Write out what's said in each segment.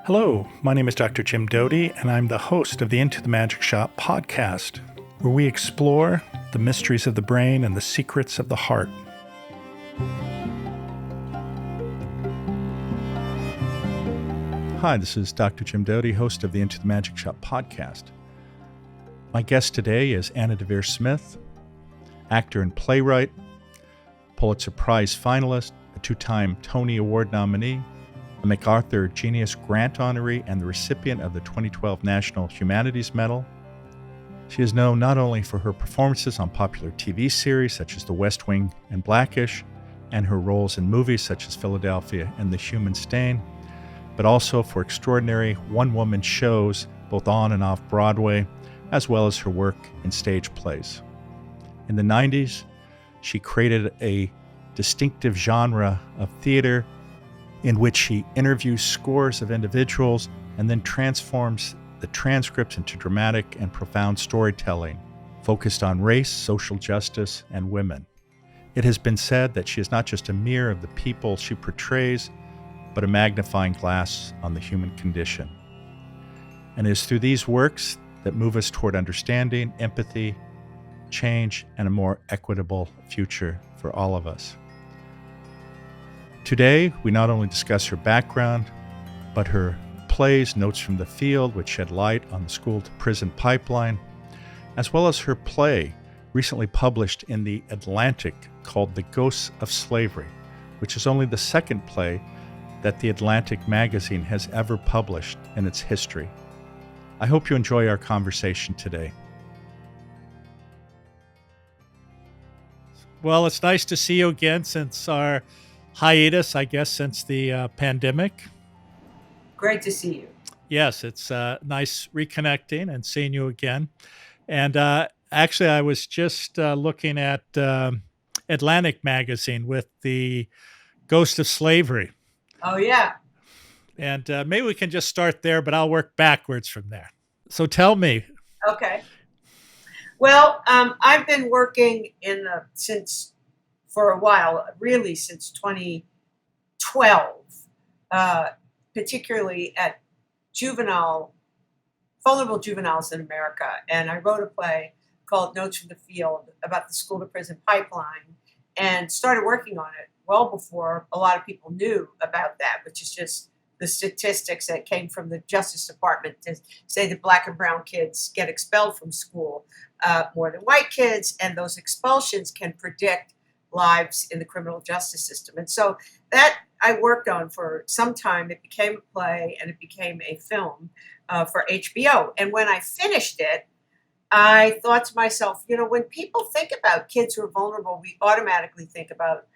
Hello, my name is Dr. Jim Doty, and I'm the host of the Into the Magic Shop podcast, where we explore the mysteries of the brain and the secrets of the heart. Hi, this is Dr. Jim Doty, host of the Into the Magic Shop podcast. My guest today is Deavere Smith, actor and playwright, Pulitzer Prize finalist, a two-time Tony Award nominee, a MacArthur Genius Grant honoree, and the recipient of the 2012 National Humanities Medal. She is known not only for her performances on popular TV series such as The West Wing and Blackish, and her roles in movies such as Philadelphia and The Human Stain, but also for extraordinary one-woman shows both on and off Broadway, as well as her work in stage plays. In the 90s, she created a distinctive genre of theater in which she interviews scores of individuals and then transforms the transcripts into dramatic and profound storytelling focused on race, social justice, and women. It has been said that she is not just a mirror of the people she portrays, but a magnifying glass on the human condition. And it is through these works that move us toward understanding, empathy, change, and a more equitable future for all of us. Today, we not only discuss her background, but her plays, Notes from the Field, which shed light on the school-to-prison pipeline, as well as her play, recently published in The Atlantic, called The Ghosts of Slavery, which is only the second play that The Atlantic magazine has ever published in its history. I hope you enjoy our conversation today. Well, it's nice to see you again since our hiatus, I guess, since the pandemic. Great to see you. Yes, it's nice reconnecting and seeing you again. And actually, I was just looking at Atlantic magazine with the Ghost of Slavery. Oh, yeah. And maybe we can just start there, but I'll work backwards from there. So tell me. Okay. Well, I've been working for a while, really since 2012, particularly at vulnerable juveniles in America. And I wrote a play called Notes from the Field about the school-to-prison pipeline and started working on it well before a lot of people knew about that, which is just the statistics that came from the Justice Department to say that Black and brown kids get expelled from school more than white kids, and those expulsions can predict lives in the criminal justice system. And so that I worked on for some time. It became a play and it became a film for HBO. And when I finished it, I thought to myself, when people think about kids who are vulnerable, we automatically think about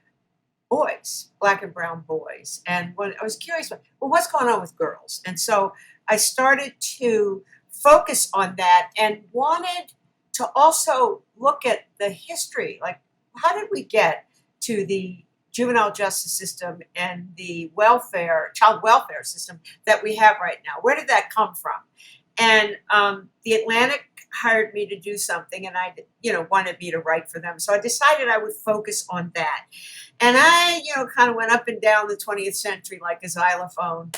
boys, Black and brown boys. And when I was curious, what's going on with girls? And so I started to focus on that and wanted to also look at the history, like how did we get to the juvenile justice system and the child welfare system that we have right now? Where did that come from? And the Atlantic hired me to do something, and I, wanted me to write for them. So I decided I would focus on that. And I, kind of went up and down the 20th century like a xylophone.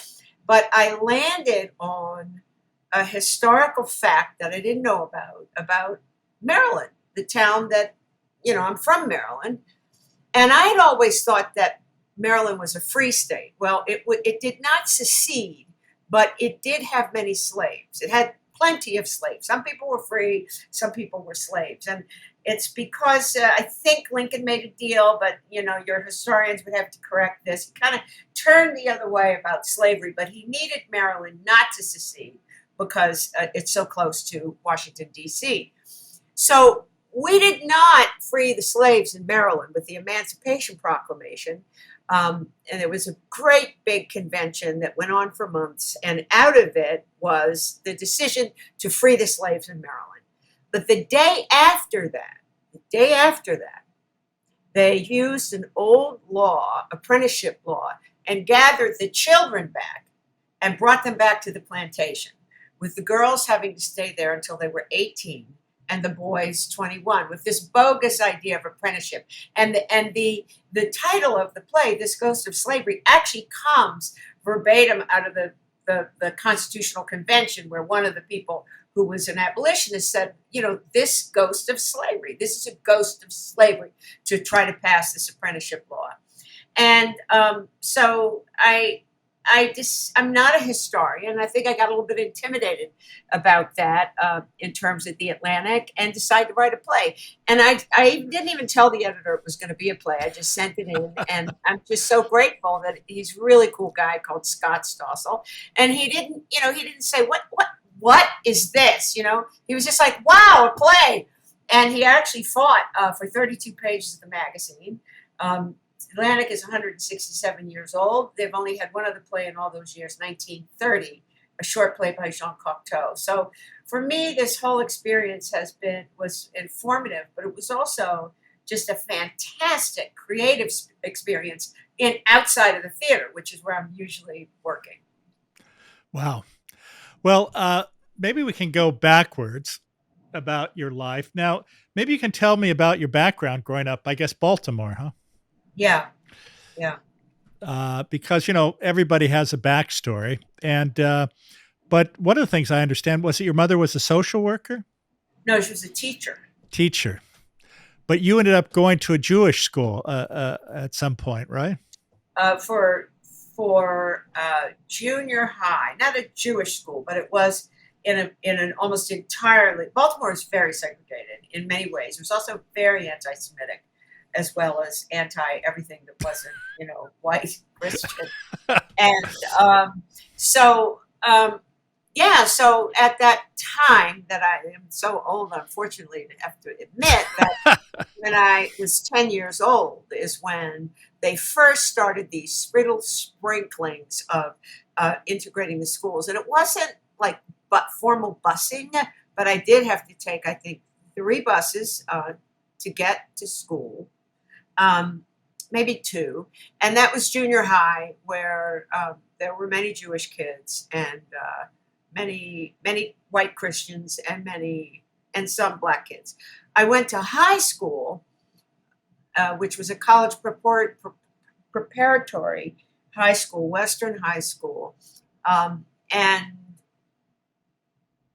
But I landed on a historical fact that I didn't know about Maryland, the town that, I'm from Maryland. And I had always thought that Maryland was a free state. Well, it did not secede, but it did have many slaves. It had plenty of slaves. Some people were free, some people were slaves. And it's because I think Lincoln made a deal, but, your historians would have to correct this. He kind of turned the other way about slavery, but he needed Maryland not to secede because it's so close to Washington, D.C. So we did not free the slaves in Maryland with the Emancipation Proclamation. And there was a great big convention that went on for months. And out of it was the decision to free the slaves in Maryland. But the day after that, they used an old law, apprenticeship law, and gathered the children back and brought them back to the plantation, with the girls having to stay there until they were 18 and the boys 21, with this bogus idea of apprenticeship. And the title of the play, This Ghost of Slavery, actually comes verbatim out of the the Constitutional Convention, where one of the people who was an abolitionist said, this ghost of slavery, this is a ghost of slavery, to try to pass this apprenticeship law. And so I'm not a historian. I think I got a little bit intimidated about that in terms of the Atlantic, and decided to write a play. And I didn't even tell the editor it was going to be a play. I just sent it in, and I'm just so grateful that he's a really cool guy called Scott Stossel. And he didn't say what is this? He was just like, wow, a play. And he actually fought for 32 pages of the magazine. Atlantic is 167 years old. They've only had one other play in all those years, 1930, a short play by Jean Cocteau. So for me, this whole experience was informative, but it was also just a fantastic creative experience outside of the theater, which is where I'm usually working. Wow. Well, maybe we can go backwards about your life. Now, maybe you can tell me about your background growing up, I guess, Baltimore, huh? Yeah. Because, everybody has a backstory. And, but one of the things I understand was that your mother was a social worker? No, she was a teacher. Teacher. But you ended up going to a Jewish school at some point, right? For junior high, not a Jewish school, but it was in an almost entirely, Baltimore is very segregated in many ways. It was also very anti-Semitic, as well as anti-everything that wasn't, white Christian. And so at that time, that I am so old, unfortunately, to have to admit that when I was 10 years old is when they first started these little sprinklings of integrating the schools. And it wasn't like formal busing, but I did have to take, I think, 3 buses to get to school. Maybe 2, and that was junior high, where there were many Jewish kids and many white Christians and some black kids. I went to high school, which was a college preparatory high school, Western high school, and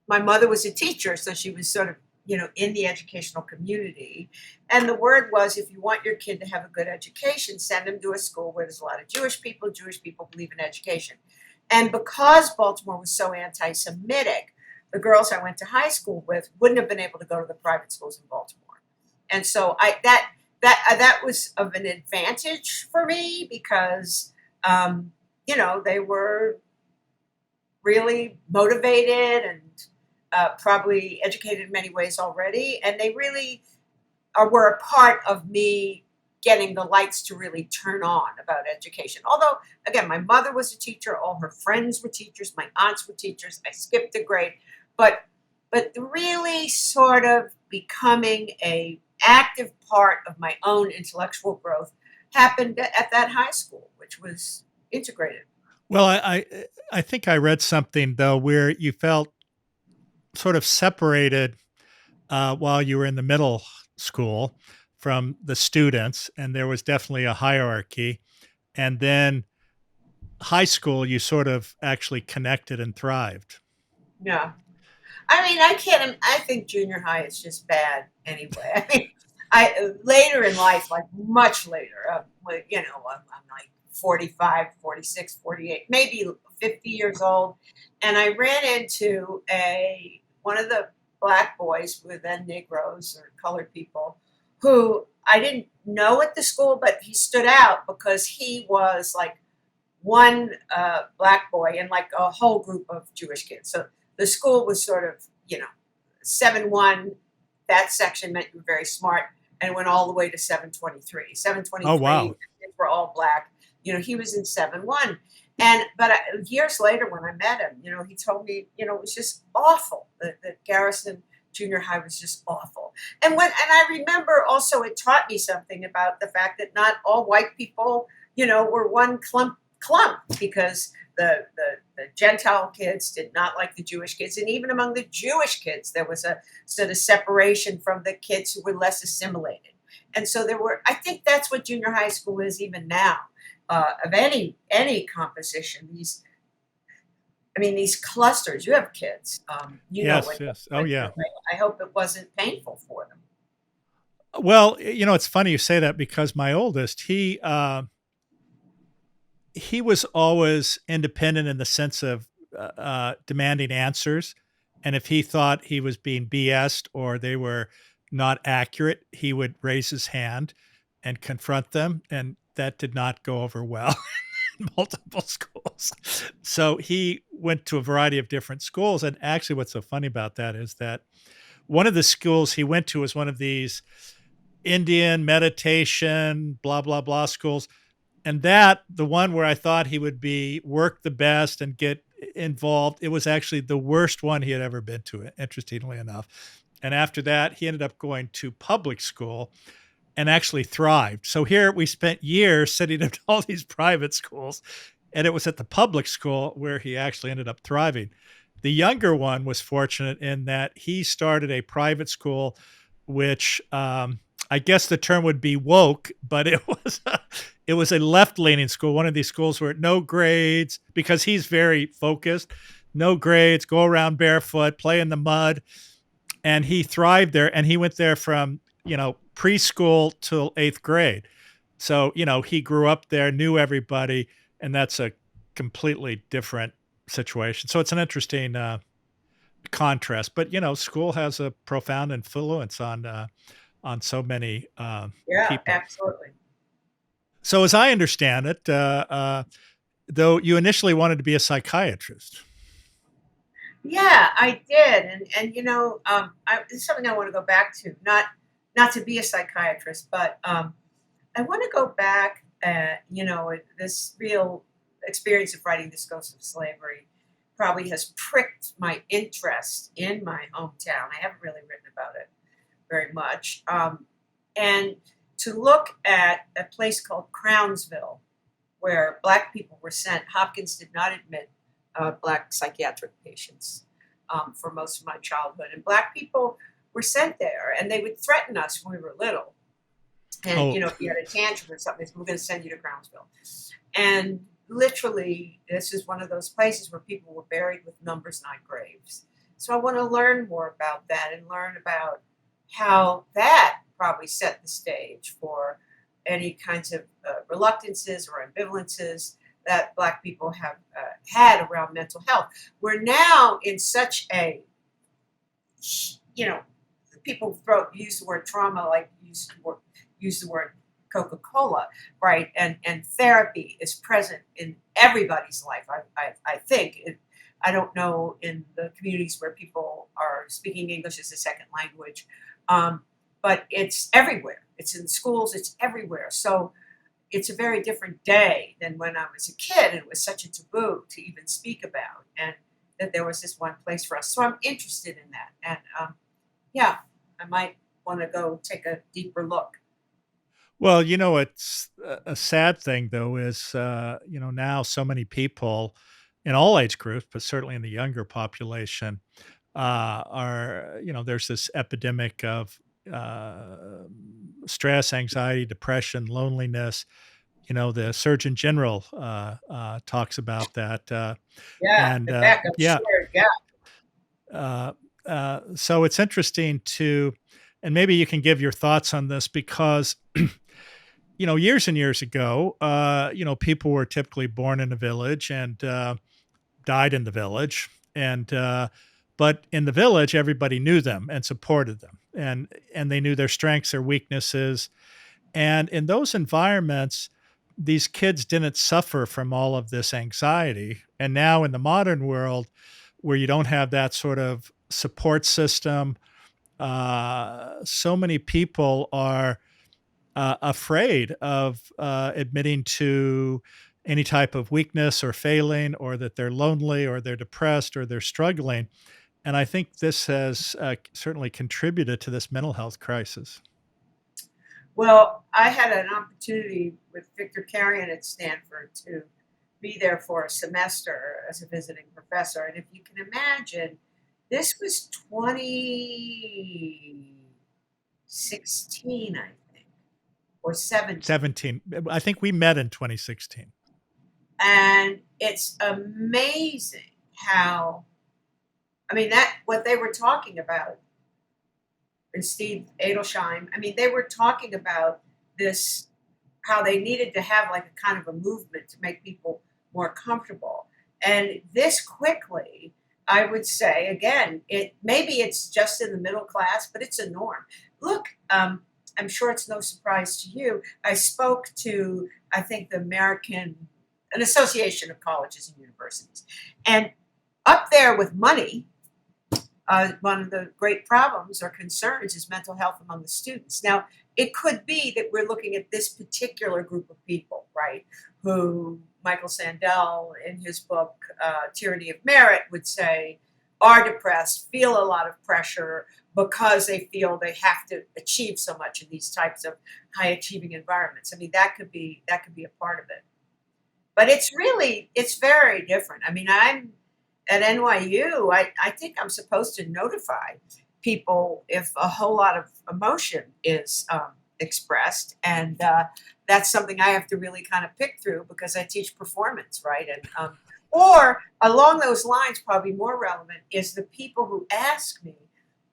my mother was a teacher, so she was sort of in the educational community. And the word was, if you want your kid to have a good education, send him to a school where there's a lot of Jewish people. Jewish people believe in education. And because Baltimore was so anti-Semitic, the girls I went to high school with wouldn't have been able to go to the private schools in Baltimore. And so that was of an advantage for me, because, they were really motivated and probably educated in many ways already, and they really were a part of me getting the lights to really turn on about education. Although, again, my mother was a teacher, all her friends were teachers, my aunts were teachers, I skipped a grade, but really sort of becoming a active part of my own intellectual growth happened at that high school, which was integrated. Well, I think I read something, though, where you felt sort of separated while you were in the middle school from the students, and there was definitely a hierarchy. And then high school, you sort of actually connected and thrived. Yeah. I think junior high is just bad anyway. Later in life, like much later, I'm like 45, 46, 48, maybe 50 years old. And I ran into one of the black boys, who were then Negroes or colored people, who I didn't know at the school, but he stood out because he was like one black boy and like a whole group of Jewish kids. So the school was sort of, 7-1, that section meant you were very smart, and went all the way to 723. 723, oh, wow. Kids were all black. He was in 7-1. But years later when I met him, he told me, it was just awful. That Garrison Junior High was just awful. And I remember also it taught me something about the fact that not all white people, were one clump, because the Gentile kids did not like the Jewish kids. And even among the Jewish kids, there was a sort of separation from the kids who were less assimilated. And so I think that's what junior high school is even now. Of any composition, these I mean, these clusters, you have kids, you know what Yes, they yes. Oh, went through. yeah. I hope it wasn't painful for them. Well, it's funny you say that because my oldest, he was always independent in the sense of demanding answers. And if he thought he was being BS'd or they were not accurate, he would raise his hand and confront them. And that did not go over well in multiple schools. So he went to a variety of different schools. And actually, what's so funny about that is that one of the schools he went to was one of these Indian meditation, blah, blah, blah schools. And that, the one where I thought he would be work the best and get involved, it was actually the worst one he had ever been to, interestingly enough. And after that, he ended up going to public school and actually thrived. So here we spent years sitting at all these private schools, and it was at the public school where he actually ended up thriving. The younger one was fortunate in that he started a private school, which I guess the term would be woke, but it was a left-leaning school, one of these schools where no grades, because he's very focused, no grades, go around barefoot, play in the mud, and he thrived there. And he went there from preschool till 8th grade. So he grew up there, knew everybody, and that's a completely different situation. So it's an interesting contrast. But school has a profound influence on so many Yeah, people. absolutely. So as I understand it, though you initially wanted to be a psychiatrist. Yeah, I did, and it's something I want to go back to. Not to be a psychiatrist, but I want to go back. This real experience of writing "This Ghost of Slavery" probably has pricked my interest in my hometown. I haven't really written about it very much, and to look at a place called Crownsville, where Black people were sent. Hopkins did not admit Black psychiatric patients for most of my childhood. And Black people were sent there, and they would threaten us when we were little. And, Oh, if you had a tantrum or something, we're going to send you to Crownsville. And literally, this is one of those places where people were buried with numbers, not graves. So I want to learn more about that and learn about how that probably set the stage for any kinds of reluctances or ambivalences that Black people have had around mental health. We're now in such a, people use the word trauma like use the word Coca-Cola, right? And therapy is present in everybody's life. I think. I don't know in the communities where people are speaking English as a second language, but it's everywhere. It's in schools. It's everywhere. So it's a very different day than when I was a kid. It was such a taboo to even speak about, and that there was this one place for us. So I'm interested in that, and yeah, I might want to go take a deeper look. well, it's a sad thing though is now so many people in all age groups, but certainly in the younger population, are there's this epidemic of stress, anxiety, depression, loneliness. The Surgeon General talks about that, Yeah, and in fact, I'm yeah, sure. Yeah, so it's interesting to, and maybe you can give your thoughts on this because, years and years ago, people were typically born in a village and died in the village, and but in the village, everybody knew them and supported them, and they knew their strengths, their weaknesses, and in those environments, these kids didn't suffer from all of this anxiety. And now in the modern world, where you don't have that sort of support system, so many people are afraid of admitting to any type of weakness or failing, or that they're lonely, or they're depressed, or they're struggling. And I think this has certainly contributed to this mental health crisis. well, I had an opportunity with Victor Carrion at Stanford to be there for a semester as a visiting professor. And if you can imagine, this was 2016, I think, or 17. 17. I think we met in 2016. And it's amazing how, I mean, that what they were talking about in Steve Adelsheim, I mean, they were talking about this, how they needed to have like a kind of a movement to make people more comfortable. And this quickly, I would say, again, it maybe it's just in the middle class, but it's a norm. Look, I'm sure it's no surprise to you. I spoke to, I think, an association of colleges and universities. And up there with money, one of the great problems or concerns is mental health among the students. Now, it could be that we're looking at this particular group of people, right? Who Michael Sandel, in his book, Tyranny of Merit, would say are depressed, feel a lot of pressure because they feel they have to achieve so much in these types of high achieving environments. I mean, that could be a part of it. But it's very different. I mean, I'm at NYU, I think I'm supposed to notify people if a whole lot of emotion is expressed. And that's something I have to really kind of pick through because I teach performance, right? And or along those lines, probably more relevant is the people who ask me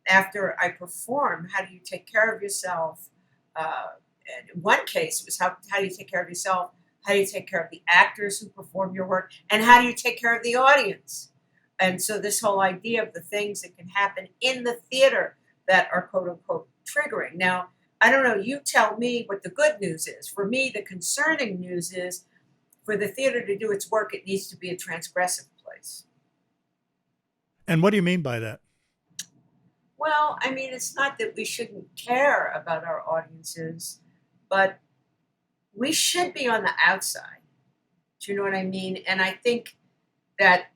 after I perform, how do you take care of yourself? In one case, it was how do you take care of yourself? How do you take care of the actors who perform your work? And how do you take care of the audience? And so this whole idea of the things that can happen in the theater that are quote unquote triggering. Now, I don't know, you tell me what the good news is. For me, the concerning news is for the theater to do its work, it needs to be a transgressive place. And what do you mean by that? Well, I mean, it's not that we shouldn't care about our audiences, but we should be on the outside. Do you know what I mean? And I think that,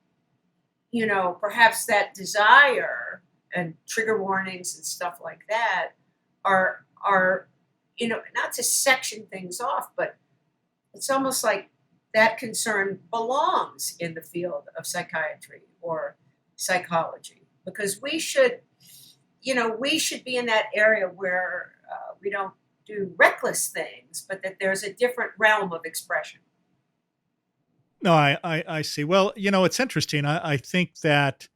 perhaps that desire and trigger warnings and stuff like that are, not to section things off, but it's almost like that concern belongs in the field of psychiatry or psychology because we should be in that area where we don't do reckless things, but that there's a different realm of expression. No, I see. Well, it's interesting. I think that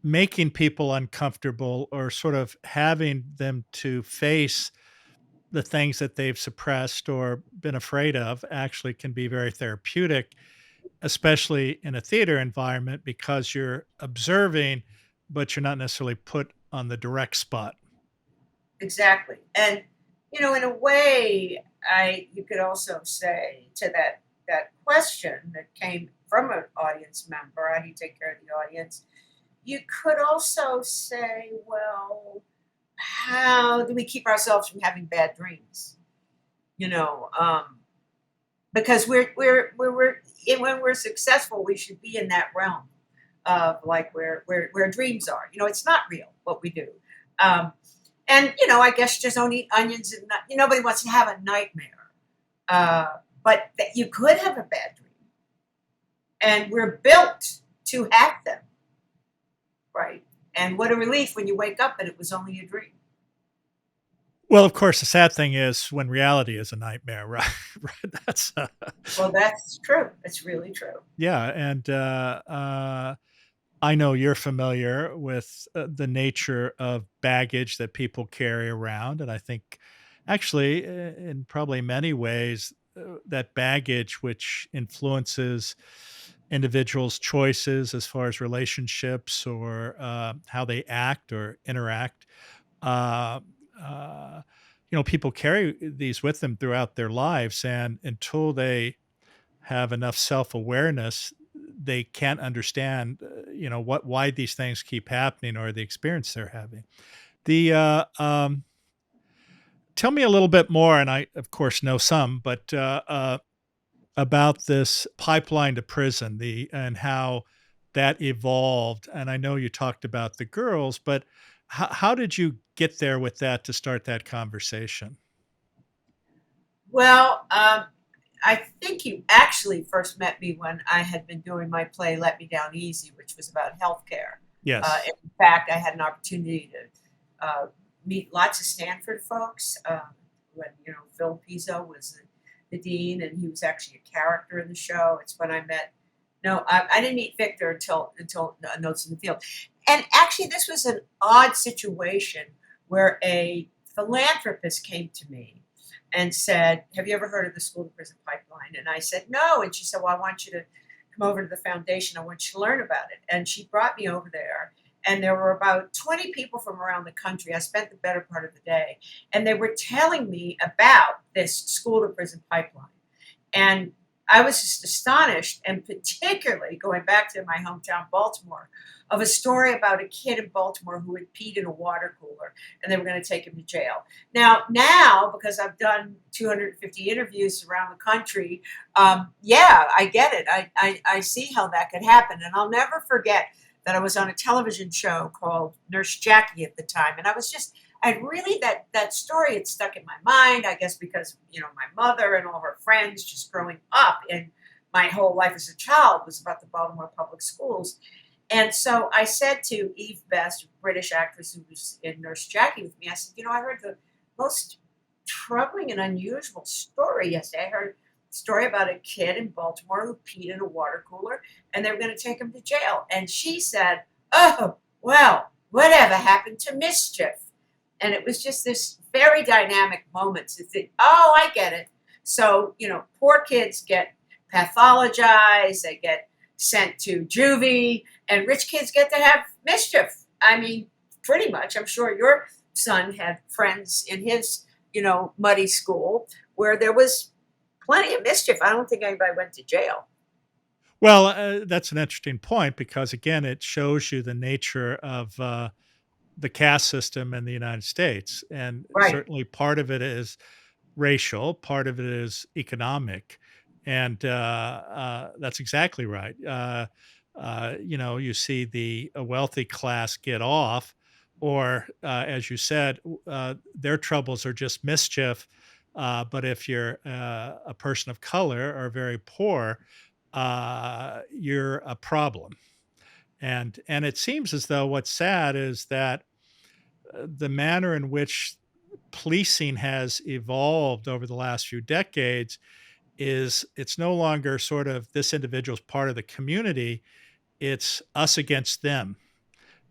making people uncomfortable or sort of having them to face the things that they've suppressed or been afraid of actually can be very therapeutic, especially in a theater environment because you're observing, but you're not necessarily put on the direct spot. Exactly. And, in a way, you could also say to that question that came from an audience member, how do you take care of the audience? You could also say, well, how do we keep ourselves from having bad dreams? Because when we're successful, we should be in that realm of like where dreams are. It's not real what we do. And I guess just don't eat onions and nobody wants to have a nightmare. But that you could have a bad dream, and we're built to have them, right? And what a relief when you wake up and it was only a dream. Well, of course, the sad thing is when reality is a nightmare, right? Right. Well, that's true. It's really true. Yeah, and I know you're familiar with the nature of baggage that people carry around, and I think actually, in probably many ways, that baggage which influences individuals' choices as far as relationships or how they act or interact. Uh, uh, People carry these with them throughout their lives, and until they have enough self-awareness, they can't understand, why these things keep happening or the experience they're having. The Tell me a little bit more, and I, of course, know some, but about this pipeline to prison, the and how that evolved. And I know you talked about the girls, but how did you get there with that to start that conversation? Well, I think you actually first met me when I had been doing my play "Let Me Down Easy," which was about healthcare. Yes. In fact, I had an opportunity to meet lots of Stanford folks when Phil Pizzo was the dean, and he was actually a character in the show. It's when I met No, I didn't meet Victor until Notes in the Field. And actually, this was an odd situation where a philanthropist came to me and said, "Have you ever heard of the school to prison pipeline?" And I said, "No." And she said, "Well, I want you to come over to the foundation. I want you to learn about it." And she brought me over there. And there were about 20 people from around the country. I spent the better part of the day. And they were telling me about this school to prison pipeline. And I was just astonished, and particularly going back to my hometown, Baltimore, of a story about a kid in Baltimore who had peed in a water cooler and they were going to take him to jail. Now, because I've done 250 interviews around the country, yeah, I get it. I see how that could happen. And I'll never forget that I was on a television show called Nurse Jackie at the time. And I'd really, that story had stuck in my mind, I guess, because, my mother and all her friends just growing up, and my whole life as a child was about the Baltimore public schools. And so I said to Eve Best, a British actress who was in Nurse Jackie with me, I said, I heard the most troubling and unusual story yesterday. I heard a story about a kid in Baltimore who peed in a water cooler and they were going to take him to jail. And she said, "Oh, well, whatever happened to mischief?" And it was just this very dynamic moment to think, oh, I get it. So, poor kids get pathologized, they get sent to juvie, and rich kids get to have mischief. I mean, pretty much. I'm sure your son had friends in his, muddy school where there was plenty of mischief. I don't think anybody went to jail. Well, that's an interesting point because, again, it shows you the nature of the caste system in the United States. And Right. certainly part of it is racial, part of it is economic. And that's exactly right. You see the wealthy class get off, or as you said, their troubles are just mischief. But if you're a person of color or very poor, you're a problem. And it seems as though what's sad is that the manner in which policing has evolved over the last few decades is it's no longer sort of this individual's part of the community, it's us against them.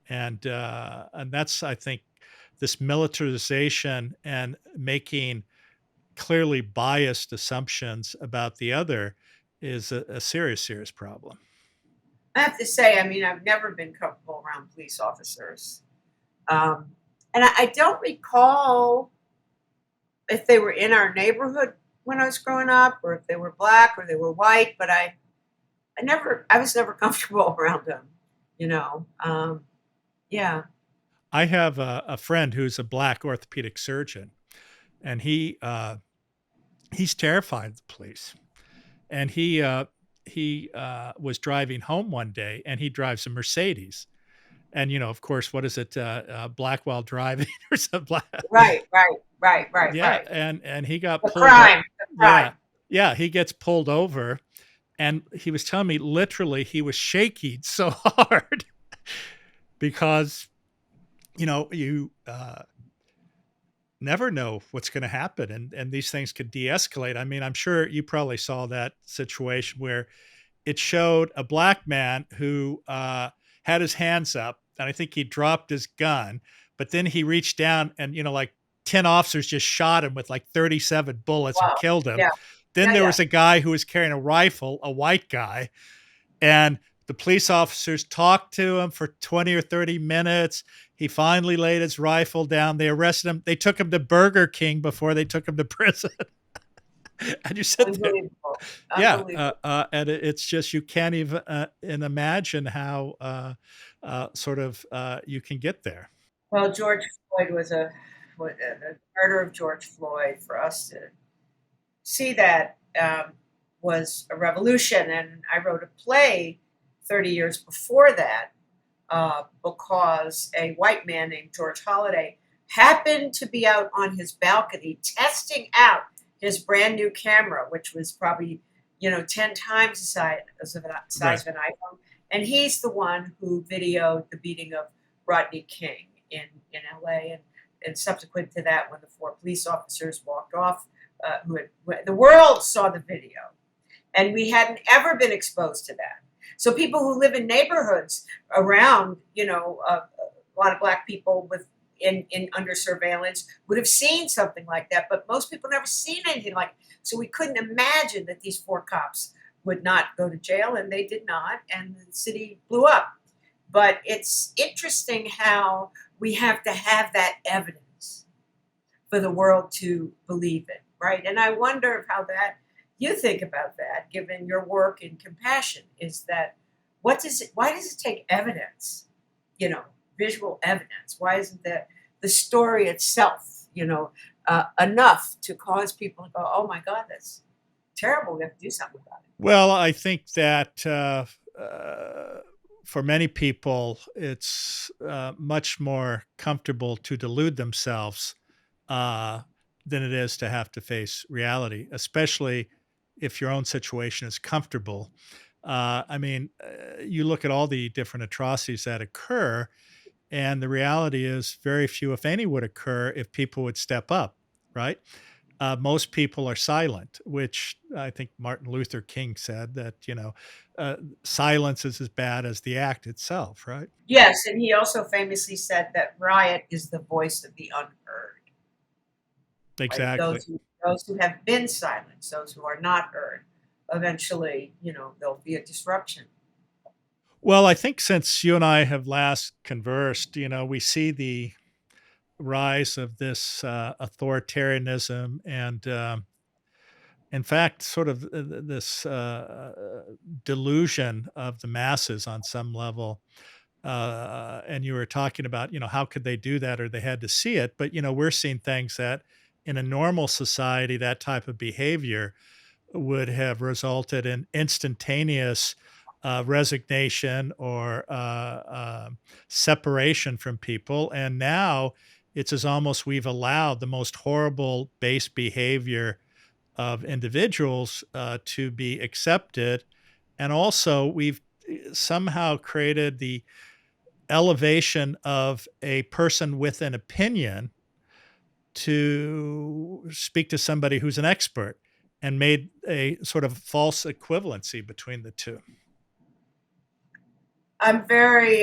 And that's, I think, this militarization and making clearly biased assumptions about the other is a serious, serious problem. I have to say, I've never been comfortable around police officers. And I don't recall if they were in our neighborhood when I was growing up, or if they were black or they were white, but I was never comfortable around them, yeah. I have a friend who's a black orthopedic surgeon, and he's terrified of the police. And he was driving home one day, and he drives a Mercedes. And of course, what is it? Black while driving or something? Right. Yeah, Right. and he got The pulled up. crime. Yeah, yeah, he gets pulled over, and he was telling me literally he was shaking so hard because you never know what's going to happen, and these things could de-escalate. I mean, I'm sure you probably saw that situation where it showed a black man who had his hands up, and I think he dropped his gun, but then he reached down and like 10 officers just shot him with like 37 bullets and Wow. killed him. Yeah. Then Yeah, there yeah. was a guy who was carrying a rifle, a white guy, and the police officers talked to him for 20 or 30 minutes. He finally laid his rifle down. They arrested him. They took him to Burger King before they took him to prison. And you sit there. Unbelievable. Yeah. And it's just, you can't even imagine how you can get there. Well, George Floyd was the murder of George Floyd. For us to see that was a revolution. And I wrote a play 30 years before that because a white man named George Holliday happened to be out on his balcony testing out his brand new camera, which was probably 10 times the size of an iPhone. And he's the one who videoed the beating of Rodney King in LA. And subsequent to that, when the 4 police officers walked off, the world saw the video. And we hadn't ever been exposed to that. So people who live in neighborhoods around, a lot of black people in under surveillance would have seen something like that, but most people never seen anything like it. So we couldn't imagine that these four cops would not go to jail, and they did not, and the city blew up. But it's interesting how we have to have that evidence for the world to believe it, right? And I wonder how that you think about that, given your work in compassion, is that why does it take evidence, visual evidence? Why isn't the story itself, enough to cause people to go, oh my God, that's terrible. We have to do something about it. Well, I think that for many people, it's much more comfortable to delude themselves than it is to have to face reality, especially if your own situation is comfortable. You look at all the different atrocities that occur, and the reality is very few, if any, would occur if people would step up, right? Most people are silent, which I think Martin Luther King said that, silence is as bad as the act itself, right? Yes, and he also famously said that riot is the voice of the unheard. Right? Exactly. Those who have been silenced, those who are not heard, eventually, there'll be a disruption. Well, I think since you and I have last conversed, we see the rise of this authoritarianism and, in fact, sort of this delusion of the masses on some level. And you were talking about, how could they do that, or they had to see it. But, we're seeing things that in a normal society, that type of behavior would have resulted in instantaneous resignation or separation from people. And now it's as almost we've allowed the most horrible base behavior of individuals to be accepted. And also, we've somehow created the elevation of a person with an opinion to speak to somebody who's an expert, and made a sort of false equivalency between the two. I'm very,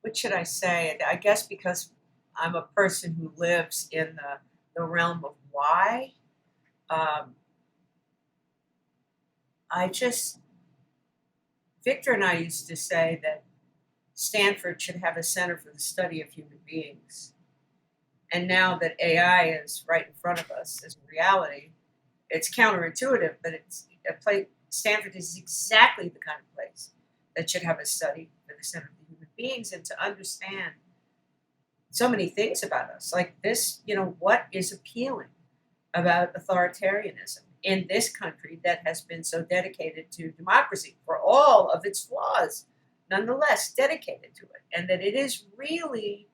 what should I say? I guess because I'm a person who lives in the realm of why, um, Victor and I used to say that Stanford should have a center for the study of human beings. And now that AI is right in front of us as a reality, it's counterintuitive, but Stanford is exactly the kind of place that should have a study for the center of the human beings, and to understand so many things about us. Like this, what is appealing about authoritarianism in this country that has been so dedicated to democracy for all of its flaws, nonetheless dedicated to it, and that it is really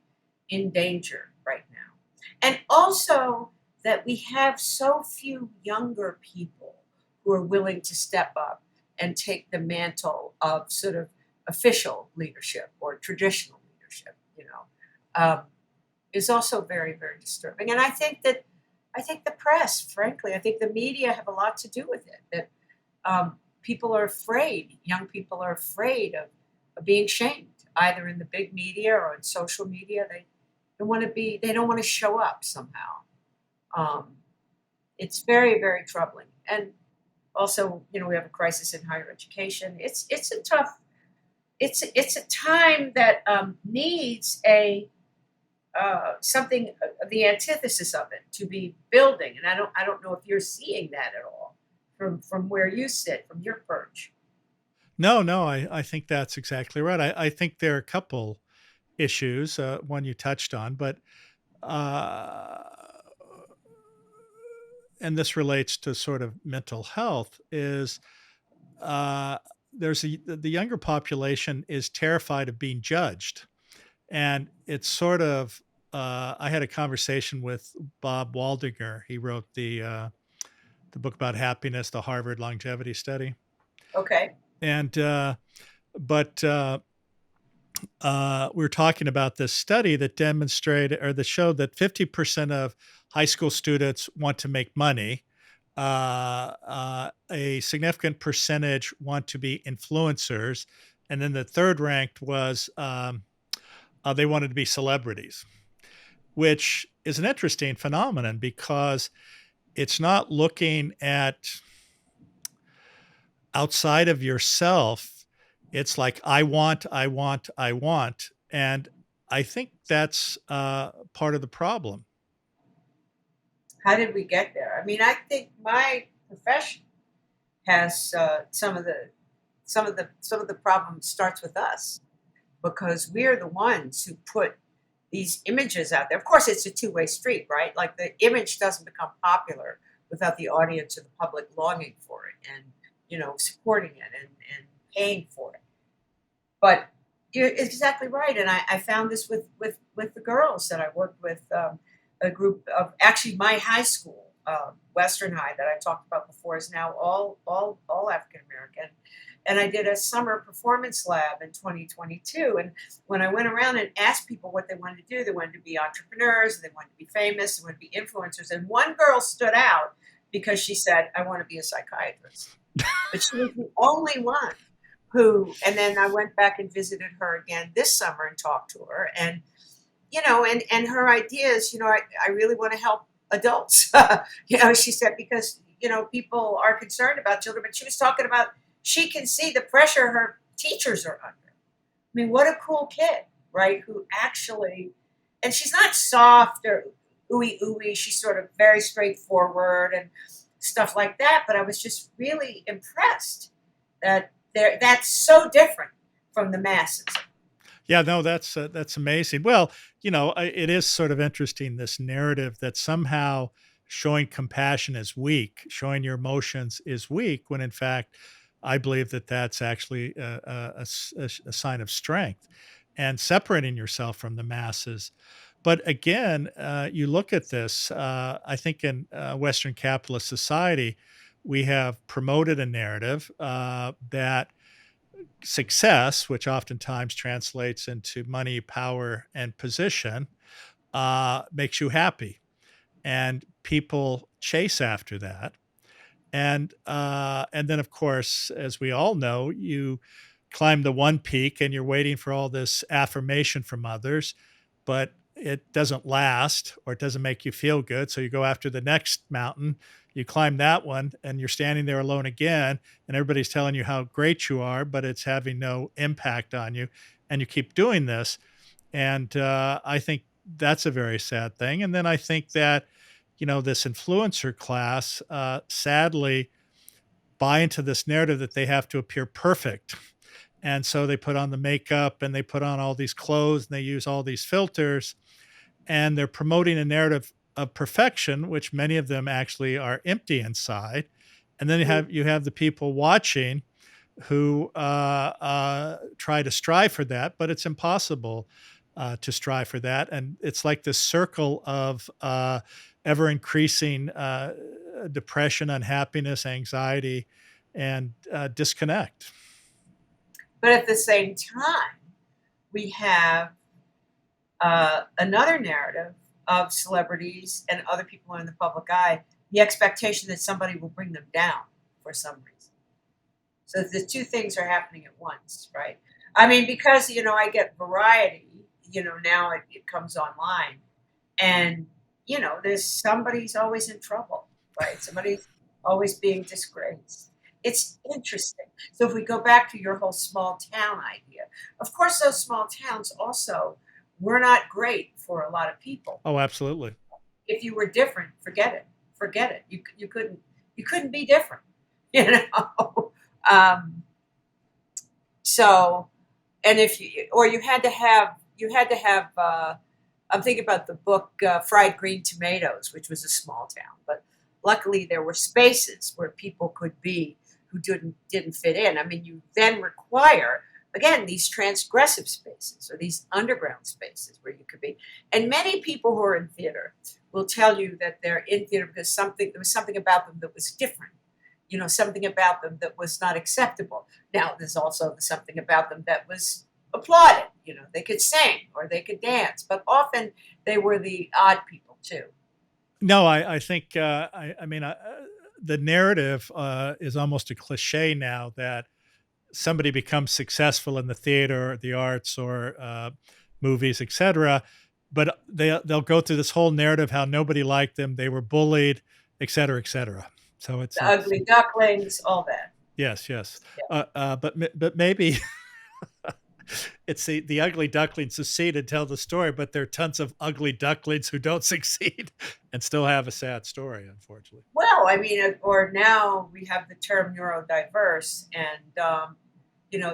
in danger right now. And also that we have so few younger people who are willing to step up and take the mantle of sort of official leadership or traditional leadership, is also very, very disturbing. And I think the press, frankly, I think the media have a lot to do with it. That people are afraid, young people are afraid of being shamed, either in the big media or in social media. They don't want to show up somehow. It's very, very troubling. And also, we have a crisis in higher education. It's a time that needs something of the antithesis of it to be building. And I don't know if you're seeing that at all from where you sit, from your perch. No, I think that's exactly right. I think there are a couple issues, one you touched on, but and this relates to sort of mental health, is the younger population is terrified of being judged. And it's sort of, I had a conversation with Bob Waldinger. He wrote the book about happiness, the Harvard longevity study. Okay. And, but we were talking about this study that demonstrated, or that showed, that 50% of high school students want to make money. a significant percentage want to be influencers. And then the third ranked was they wanted to be celebrities, which is an interesting phenomenon because it's not looking at outside of yourself. It's like, I want, I want, I want. And I think that's part of the problem. How did we get there? I mean, I think my profession has some of the problem starts with us because we're the ones who put these images out there. Of course, it's a two-way street, right? Like the image doesn't become popular without the audience or the public longing for it and supporting it and paying for it. But you're exactly right, and I found this with the girls that I worked with. A group of actually my high school, Western High, that I talked about before, is now all African American. And I did a summer performance lab in 2022. And when I went around and asked people what they wanted to do, they wanted to be entrepreneurs, they wanted to be famous, they wanted to be influencers. And one girl stood out because she said, "I want to be a psychiatrist." But she was the only one who, and then I went back and visited her again this summer and talked to her. And and her ideas, I really want to help adults. She said, because, people are concerned about children, but she was talking about she can see the pressure her teachers are under. I mean, what a cool kid, right? Who actually, and she's not soft or ooey. She's sort of very straightforward and stuff like that. But I was just really impressed that that's so different from the masses. Yeah, no, that's amazing. Well, it is sort of interesting, this narrative that somehow showing compassion is weak, showing your emotions is weak, when in fact, I believe that that's actually a sign of strength and separating yourself from the masses. But again, you look at this, I think in Western capitalist society, we have promoted a narrative that success, which oftentimes translates into money, power, and position, makes you happy, and people chase after that. And then, of course, as we all know, you climb the one peak, and you're waiting for all this affirmation from others, but it doesn't last, or it doesn't make you feel good. So you go after the next mountain, you climb that one, and you're standing there alone again, and everybody's telling you how great you are, but it's having no impact on you. And you keep doing this. And I think that's a very sad thing. And then I think that, this influencer class, sadly, buy into this narrative that they have to appear perfect. And so they put on the makeup and they put on all these clothes and they use all these filters, and they're promoting a narrative of perfection, which many of them actually are empty inside. And then you have the people watching who try to strive for that, but it's impossible to strive for that. And it's like this circle of ever increasing depression, unhappiness, anxiety, and disconnect. But at the same time, we have another narrative of celebrities and other people in the public eye, the expectation that somebody will bring them down for some reason. So the two things are happening at once, right? I mean, because, I get variety, now it comes online, and, there's somebody's always in trouble, right? Somebody's always being disgraced. It's interesting. So if we go back to your whole small town idea, of course, those small towns also were not great for a lot of people. Oh, absolutely. If you were different, forget it. Forget it. You couldn't be different. So, and if you had to have. I'm thinking about the book Fried Green Tomatoes, which was a small town, but luckily there were spaces where people could be who didn't fit in. I mean, you then require, again, these transgressive spaces or these underground spaces where you could be. And many people who are in theater will tell you that they're in theater because there was something about them that was different. Something about them that was not acceptable. Now, there's also something about them that was applauded. They could sing or they could dance, but often they were the odd people too. No, I think, the narrative is almost a cliche now that somebody becomes successful in the theater, the arts, or movies, etc. But they'll go through this whole narrative how nobody liked them, they were bullied, etc., etc. So The ugly ducklings, all that. yes, yes. Yeah. But maybe it's the ugly ducklings succeed and tell the story, but there are tons of ugly ducklings who don't succeed and still have a sad story, unfortunately. Well, I mean, or now we have the term neurodiverse, and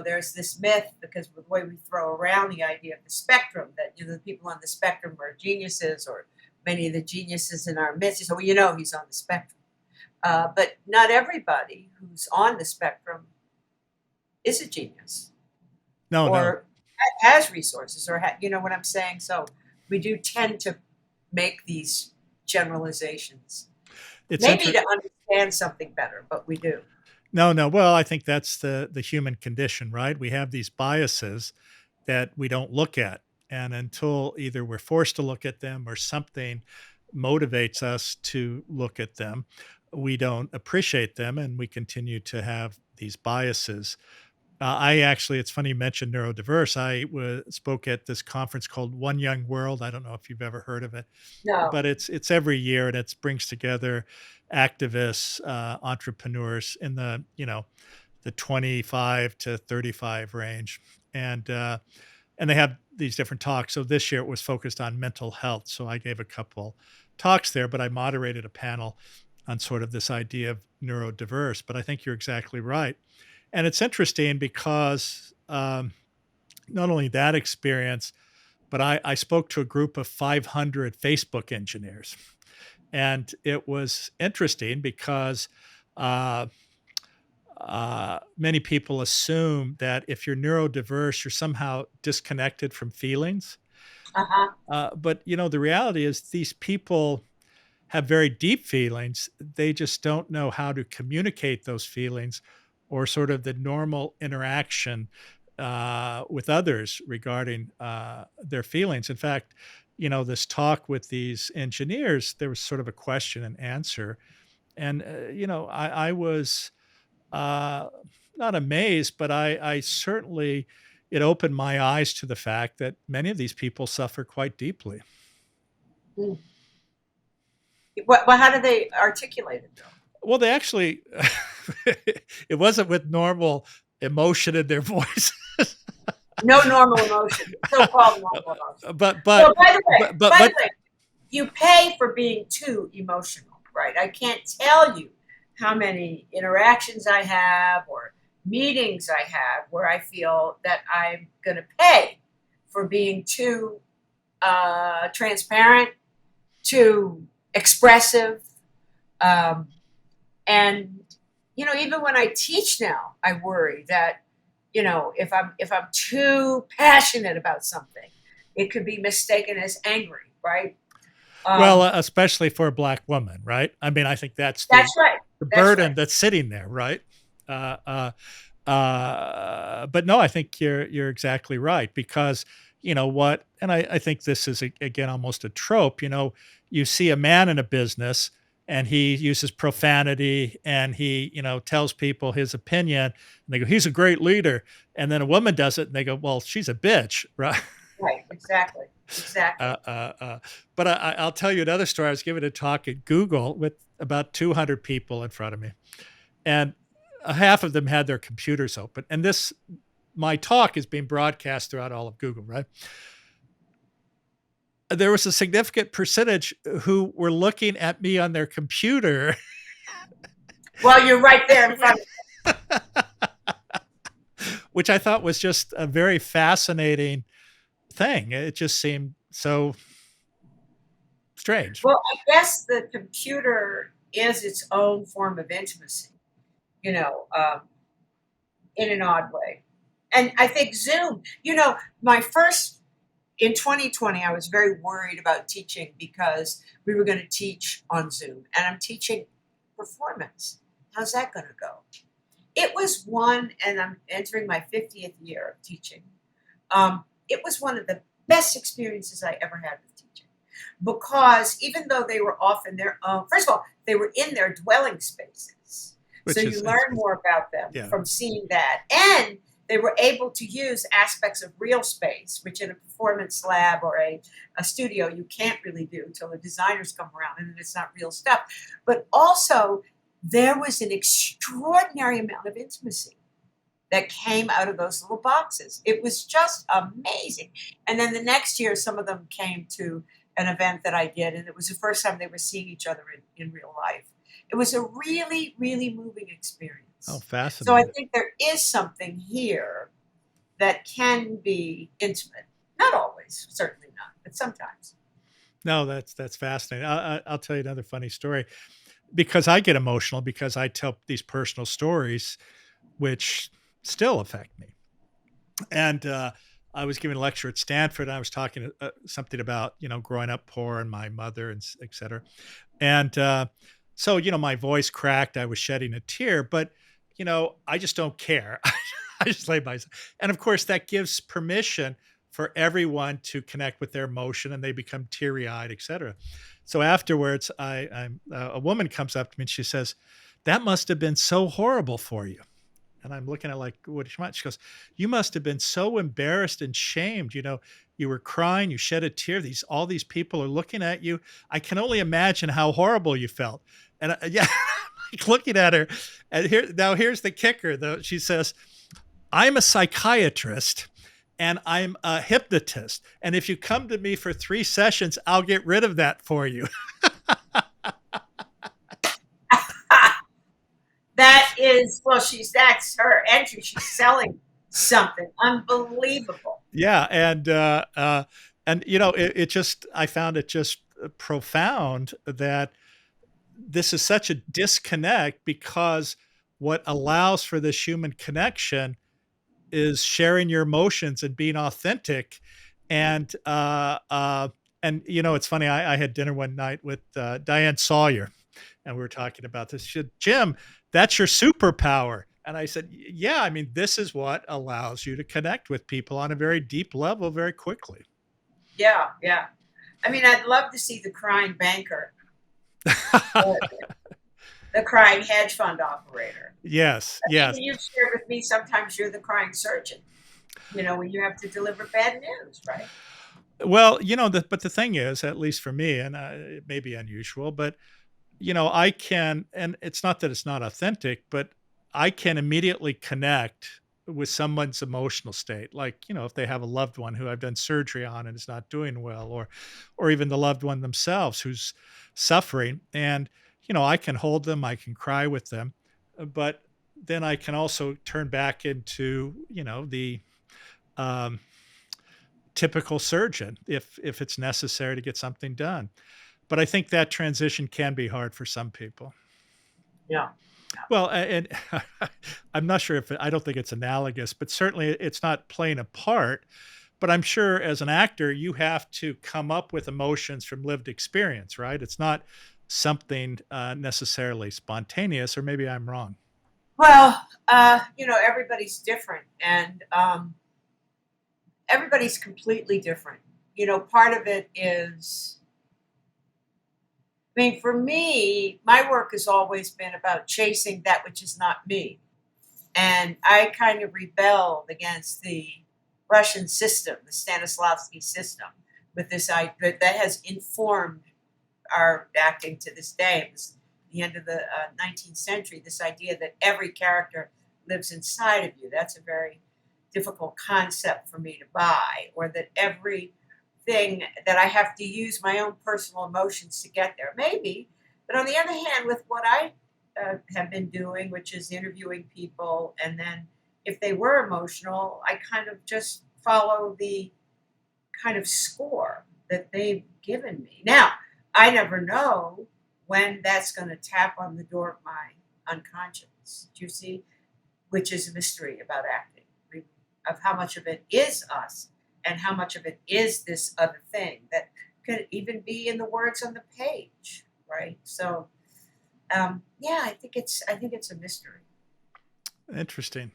there's this myth because of the way we throw around the idea of the spectrum that the people on the spectrum are geniuses, or many of the geniuses in our midst. So he's on the spectrum, but not everybody who's on the spectrum is a genius. No, or has resources, or you know what I'm saying. So we do tend to make these generalizations, maybe to understand something better, but we do. No. Well, I think that's the human condition, right? We have these biases that we don't look at, and until either we're forced to look at them or something motivates us to look at them, we don't appreciate them, and we continue to have these biases. It's funny you mentioned neurodiverse. I spoke at this conference called One Young World. I don't know if you've ever heard of it, No. but it's every year, and it brings together activists, entrepreneurs in the 25 to 35 range, and they have these different talks. So this year it was focused on mental health. So I gave a couple talks there, but I moderated a panel on sort of this idea of neurodiverse. But I think you're exactly right. And it's interesting because not only that experience, but I spoke to a group of 500 Facebook engineers. And it was interesting because many people assume that if you're neurodiverse, you're somehow disconnected from feelings. But, the reality is these people have very deep feelings. They just don't know how to communicate those feelings, or sort of the normal interaction with others regarding their feelings. In fact, this talk with these engineers, there was sort of a question and answer. And, I was not amazed, but I certainly, it opened my eyes to the fact that many of these people suffer quite deeply. Mm. Well, how do they articulate it, though? Well, they actually, it wasn't with normal emotion in their voice. No normal emotion, so-called normal emotion. But so by the way, you pay for being too emotional, right? I can't tell you how many interactions I have or meetings I have where I feel that I'm going to pay for being too transparent, too expressive. And even when I teach now, I worry that if I'm too passionate about something, it could be mistaken as angry, right? Well, especially for a Black woman, right? I mean, I think that's right. The burden that's sitting there, right? But no, I think you're exactly right, because what, and I think this is again almost a trope. You see a man in a business, and he uses profanity, and he, tells people his opinion, and they go, he's a great leader. And then a woman does it, and they go, well, she's a bitch, right? Right, exactly. But I'll tell you another story. I was giving a talk at Google with about 200 people in front of me, and half of them had their computers open. And my talk is being broadcast throughout all of Google, right? There was a significant percentage who were looking at me on their computer. Well, you're right there in front of me. Which I thought was just a very fascinating thing. It just seemed so strange. Well, I guess the computer is its own form of intimacy, in an odd way. And I think Zoom, in 2020, I was very worried about teaching because we were going to teach on Zoom, and I'm teaching performance. How's that going to go? It was and I'm entering my 50th year of teaching. It was one of the best experiences I ever had with teaching, because even though they were off in their own, first of all, they were in their dwelling spaces. Which so you learn more about them from seeing that. And they were able to use aspects of real space, which in a performance lab or a studio you can't really do until the designers come around and it's not real stuff. But also, there was an extraordinary amount of intimacy that came out of those little boxes. It was just amazing. And then the next year, some of them came to an event that I did, and it was the first time they were seeing each other in real life. It was a really, really moving experience. Oh, fascinating. So I think there is something here that can be intimate. Not always, certainly not, but sometimes. No, that's fascinating. I'll tell you another funny story, because I get emotional because I tell these personal stories, which still affect me. And I was giving a lecture at Stanford. And I was talking something about, growing up poor and my mother and et cetera. And so, my voice cracked. I was shedding a tear, but, I just don't care. I just lay myself. And of course, that gives permission for everyone to connect with their emotion, and they become teary-eyed, et cetera. So afterwards, a woman comes up to me and she says, "That must have been so horrible for you." And I'm looking at like, what do you want? She goes, "You must have been so embarrassed and shamed. You were crying, you shed a tear. All these people are looking at you. I can only imagine how horrible you felt." And yeah, like looking at her. And here's the kicker, though. She says, "I'm a psychiatrist and I'm a hypnotist. And if you come to me for 3 sessions, I'll get rid of that for you." That's her entry. She's selling something unbelievable. Yeah. And I found it just profound that this is such a disconnect, because what allows for this human connection is sharing your emotions and being authentic. And it's funny. I had dinner one night with Diane Sawyer, and we were talking about this. She said, "Jim, that's your superpower." And I said, "Yeah, I mean, this is what allows you to connect with people on a very deep level very quickly." Yeah, yeah. I mean, I'd love to see the crying banker, the crying hedge fund operator. Yes, yes. You've shared with me sometimes you're the crying surgeon, when you have to deliver bad news, right? Well, but the thing is, at least for me, and it may be unusual, but I can, and it's not that it's not authentic, but I can immediately connect with someone's emotional state. Like, if they have a loved one who I've done surgery on and is not doing well, or even the loved one themselves who's suffering. And, I can hold them, I can cry with them, but then I can also turn back into, the typical surgeon if it's necessary to get something done. But I think that transition can be hard for some people. Yeah. Well, and I'm not sure I don't think it's analogous, but certainly it's not playing a part. But I'm sure as an actor, you have to come up with emotions from lived experience, right? It's not something necessarily spontaneous, or maybe I'm wrong. Well, everybody's different, and everybody's completely different. Part of it is, I mean, for me, my work has always been about chasing that which is not me. And I kind of rebelled against the Russian system, the Stanislavski system, with this idea that has informed our acting to this day. It was the end of the 19th century, this idea that every character lives inside of you. That's a very difficult concept for me to buy, or that everything that I have to use my own personal emotions to get there. Maybe, but on the other hand, with what I have been doing, which is interviewing people, and then if they were emotional, I kind of just follow the kind of score that they've given me. Now, I never know when that's going to tap on the door of my unconscious, do you see? Which is a mystery about acting, of how much of it is us and how much of it is this other thing that could even be in the words on the page, right? So, yeah, I think it's a mystery. Interesting.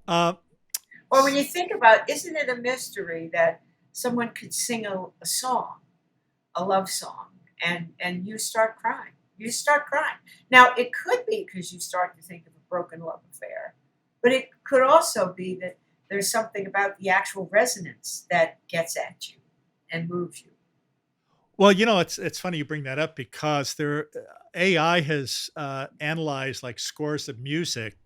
Well, when you think about, isn't it a mystery that someone could sing a song, a love song, and you start crying? You just start crying. Now, it could be because you start to think of a broken love affair, but it could also be that there's something about the actual resonance that gets at you and moves you. Well, it's funny you bring that up because AI has analyzed like scores of music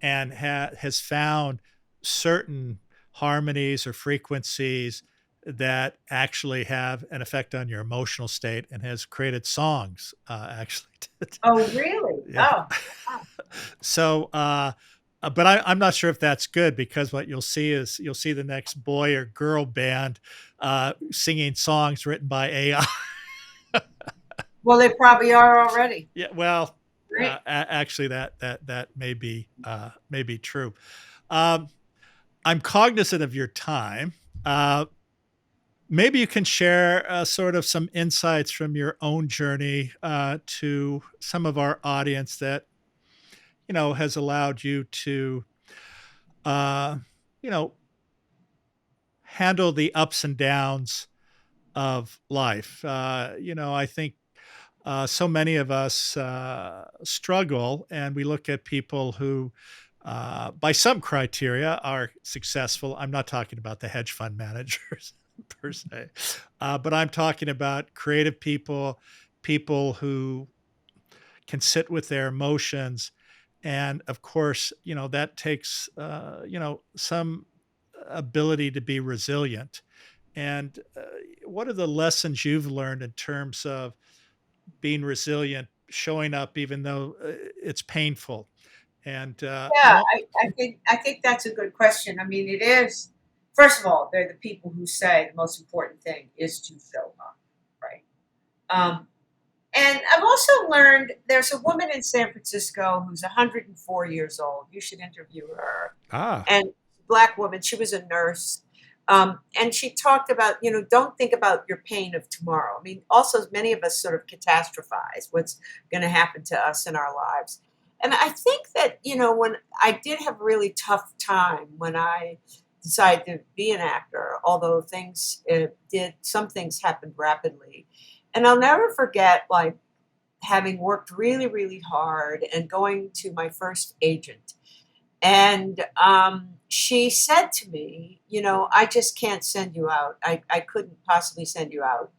and has found certain harmonies or frequencies that actually have an effect on your emotional state and has created songs actually. Oh, really? Yeah. Oh, wow. So, but I'm not sure if that's good because what you'll see is you'll see the next boy or girl band singing songs written by AI. Well, they probably are already. Yeah, well, Right. actually, that may be true. Um, I'm cognizant of your time. Uh, Maybe you can share sort of some insights from your own journey to some of our audience that has allowed you to uh, you know handle the ups and downs of life. I think so many of us struggle, and we look at people who, by some criteria, are successful. I'm not talking about the hedge fund managers per se, but I'm talking about creative people, people who can sit with their emotions. And of course, that takes, some ability to be resilient. And what are the lessons you've learned in terms of being resilient, showing up even though it's painful? And Yeah, I think that's a good question. I mean, it is. First of all, they're the people who say the most important thing is to show up, right? Um, and I've also learned there's a woman in San Francisco who's 104 years old. You should interview her. ah, And black woman, she was a nurse. And she talked about, don't think about your pain of tomorrow. I mean, also, many of us sort of catastrophize what's going to happen to us in our lives. And I think that, when I did have a really tough time when I decided to be an actor, although some things happened rapidly. And I'll never forget, like, having worked really, really hard and going to my first agent. And she said to me, I just can't send you out. I couldn't possibly send you out,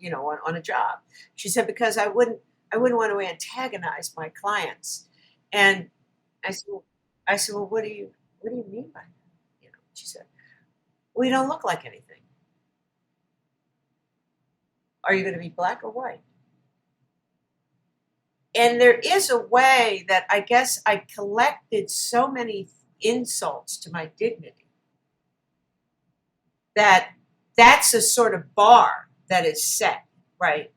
on a job. She said, because I wouldn't want to antagonize my clients. And I said, well, what do you mean by that? She said, we don't look like anything. Are you going to be black or white? And there is a way that I guess I collected so many insults to my dignity that that's a sort of bar that is set, right?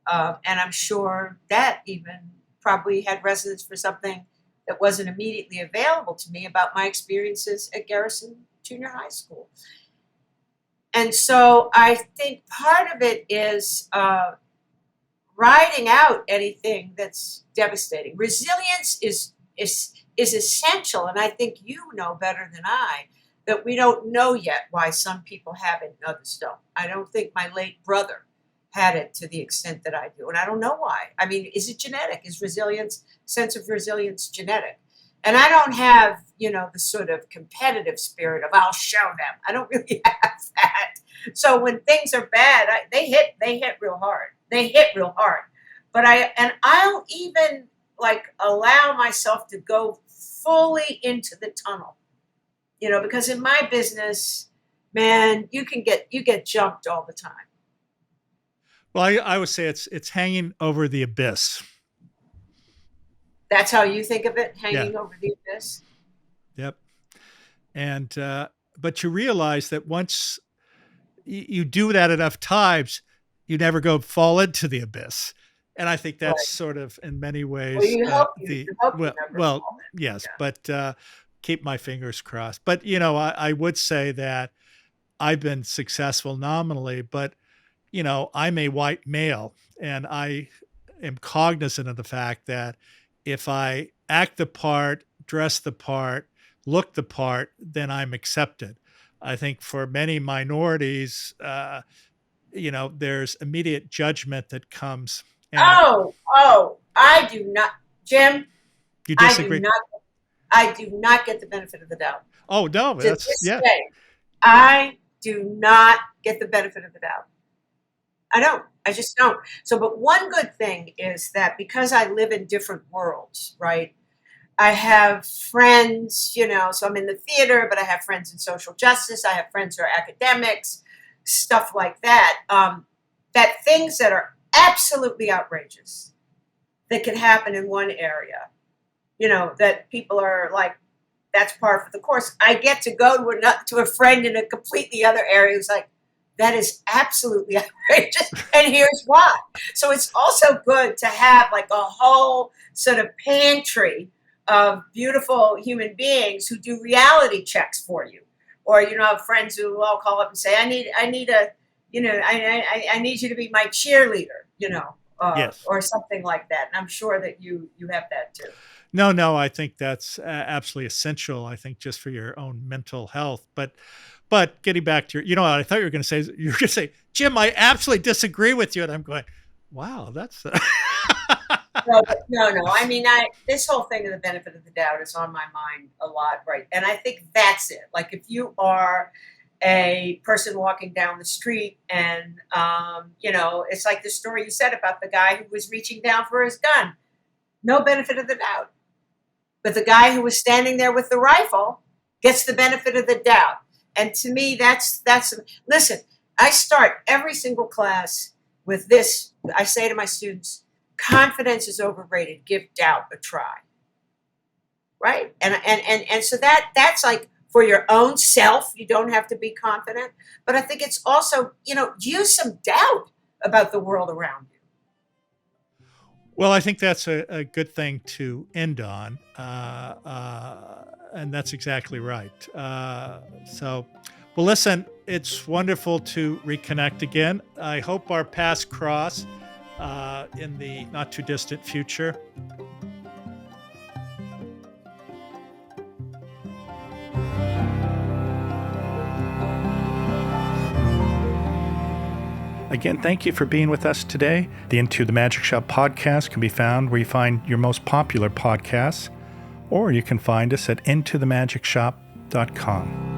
And I'm sure that even probably had resonance for something that wasn't immediately available to me about my experiences at Garrison Junior High School. And so I think part of it is riding out anything that's devastating. Resilience is essential, and I think you know better than I that we don't know yet why some people have it and others don't. I don't think my late brother had it to the extent that I do, and I don't know why. I mean, is it genetic? Is sense of resilience genetic? And I don't have, the sort of competitive spirit of I'll show them. I don't really have that. So when things are bad, they hit real hard. They hit real hard. But I'll even like allow myself to go fully into the tunnel. Because in my business, man, you get jumped all the time. well, I would say it's hanging over the abyss. That's how you think of it, Yeah. hanging over the abyss. Yep. And but you realize that once you do that enough times, you never go fall into the abyss. And I think that's Right. sort of in many Well, ways you hope you never well, fall in. yes, Yeah. but keep my fingers crossed. But I would say that I've been successful nominally, but I'm a white male, and I am cognizant of the fact that if I act the part, dress the part, look the part, then I'm accepted. I think for many minorities, there's immediate judgment that comes. And Oh, I do not, Jim, You I do disagree? not, I do not get the benefit of the doubt. Oh, no, To that's, this yeah. day, I do not get the benefit of the doubt. I don't. I just don't. So, but one good thing is that because I live in different worlds, right? I have friends, so I'm in the theater, but I have friends in social justice. I have friends who are academics, stuff like that. That things that are absolutely outrageous that can happen in one area, that people are like, that's par for the course. I get to go to a friend in a completely other area who's like, that is absolutely outrageous, and here's why. So it's also good to have like a whole sort of pantry of beautiful human beings who do reality checks for you, or have friends who all call up and say, I need you to be my cheerleader, Yes. or something like that. And I'm sure that you have that too. No, I think that's absolutely essential. I think just for your own mental health. But getting back to your, I thought you were going to say, Jim, I absolutely disagree with you. And I'm going, wow, that's. No. I mean, this whole thing of the benefit of the doubt is on my mind a lot, right? And I think that's it. Like if you are a person walking down the street and, it's like the story you said about the guy who was reaching down for his gun. No benefit of the doubt. But the guy who was standing there with the rifle gets the benefit of the doubt. And to me, that's listen, I start every single class with this. I say to my students, confidence is overrated. Give doubt a try. Right? And so that's like for your own self, you don't have to be confident. But I think it's also, use some doubt about the world around you. Well, I think that's a good thing to end on. And that's exactly right. Well, listen, it's wonderful to reconnect again. I hope our paths cross in the not too distant future. Again, thank you for being with us today. The Into the Magic Shop podcast can be found where you find your most popular podcasts, or you can find us at intothemagicshop.com.